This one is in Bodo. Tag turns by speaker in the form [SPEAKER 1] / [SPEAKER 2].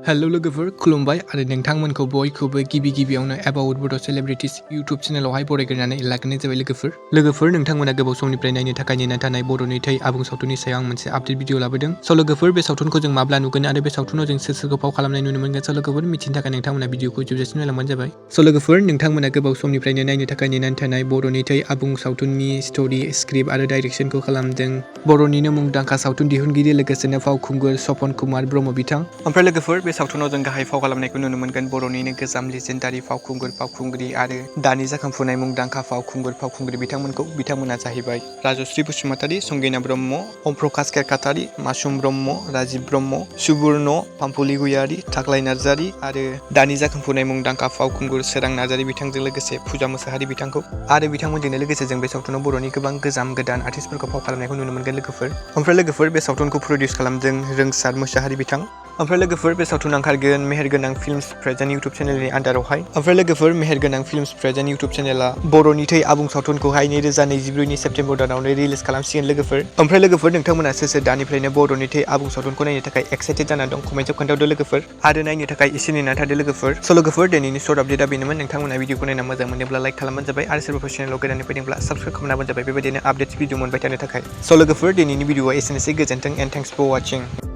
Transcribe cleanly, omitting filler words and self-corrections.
[SPEAKER 1] हेलो लोगोफोर खुलुमबाय आरो नोंथांमोनखौ बयखौबो गिबियावनो एबाउट बड' सेलिब्रिटीज यूट्यूब चेनेलावहाय बरायग्रोनानै लाग्रोनाय जाबाय लोगोफोर नोंथांमोना गोबाव समनिफ्राय नायनो थाखाय नेना थानाय बर'नि थै आबुं सावथुननि सायाव आं मोनसे आपडेट भिडिअ लाबोदों। स' लोगोफोर बे सावथुनखौ जों माब्ला नुगोन आरो बे सावथुनाव जों सोर सोरखौ फाव खालामनाय नुनो मोनगोन। स' लोगोफोर मिथिनो थाखाय नोंथांमोना भिडिअखौ जोबजासिम नायलांबानो जाबाय। स' लोगोफोर नोंथांमोना गोबाव समनिफ्रायनो नायनो थाखाय नेनानै थानाय बर'नि थै आबुं सावथुननि स्ट'रि स्क्रिप्ट आरो डाइरेक्शनखौ खालामदों बर'निनो मुंदांखा सावथुन दिहुनगिरि लोगोसेनो फावखुंगुर सपन कुमार ब्रह्म बिथां। ओमफ्राय लोगोफोर बे सावथुनाव जों गाहाय फाव खालामनायखौ नुनो मोनगोन बर'निनो गोजाम लेजेन्डारि फावखुंग्रि आरो दानि जाखांफुनाय मुंदांखा फावखुंग्रि बिथांमोना जाहैबाय राजश्री बसुमतारी, संगीना ब्रह्म, ओम प्रकाश केरकातारि, मासुम ब्रह्म, राजिब ब्रह्म, सुबुर्ण, पाम्पुलि गयारी, थाख्लाय नार्जारी आरो दानि जाखांफुनाय मुंदांखा फावखुंगुर सोरां नार्जारी बिथांजों लोगोसे पूजा मोसाहारि बिथांखौ आरो बिथांमोनजोंनो लोगोसे जों बे सावथुनाव बर'नि गोबां गोदान आर्टिस्टफोरखौ फाव खालामनायखौ नुनो मोनगोन लोगोफोर। ओमफ्राय लोगोफोर बे सावथुनखौ प्रडिउस खालामदों रोंसार मोसाहारि बिथां। ओमफ्राय लोगोफोर बे सावथुना ओंखारगोन मेहेरगोनां फिल्म्स प्रेजेन्ट इउटुब चेनेलनि आन्दारावहाय। ओमफ्राय लोगोफोर मेहेरगोनां फिल्म्स प्रेजेन्ट इउटुब चेनेला बर'नि थै आबुं सावथुनखौहाय 2024 सेप्तेम्बर दानावनो रिलिज खालामसिगोन लोगोफोर। ओमफ्राय लोगोफोर नोंथांमोना सोर दानिफ्रायनो बर'नि थै आबुं सावथुनखौ नायनो थाखाय एक्साइटेड जाना दं कमेन्टआव खोन्थाहरदो लोगोफोर आरो नायनो थाखाय एसे नेना थादो लोगोफोर। स' लोगोफोर दिनैनि सर्ट आपडेटआ बेनोमोन। नोंथांमोना भिडिअखौ नायना मोजां मोनोब्ला लाइक खालामबानो जाबाय आरो सोरबाफोर चेनेलाव गोदानै फैदोंब्ला साबस्क्राइब खालामनाबानो जाबाय बेबायदिनो आपडेट्स भिडिअ मोनबाय थानो थाखाय। स' लोगोफोर दिनैनि भिडिअआ एसेनोसै, गोजोन्थों एन्ड थेंक्स फर वाचिं।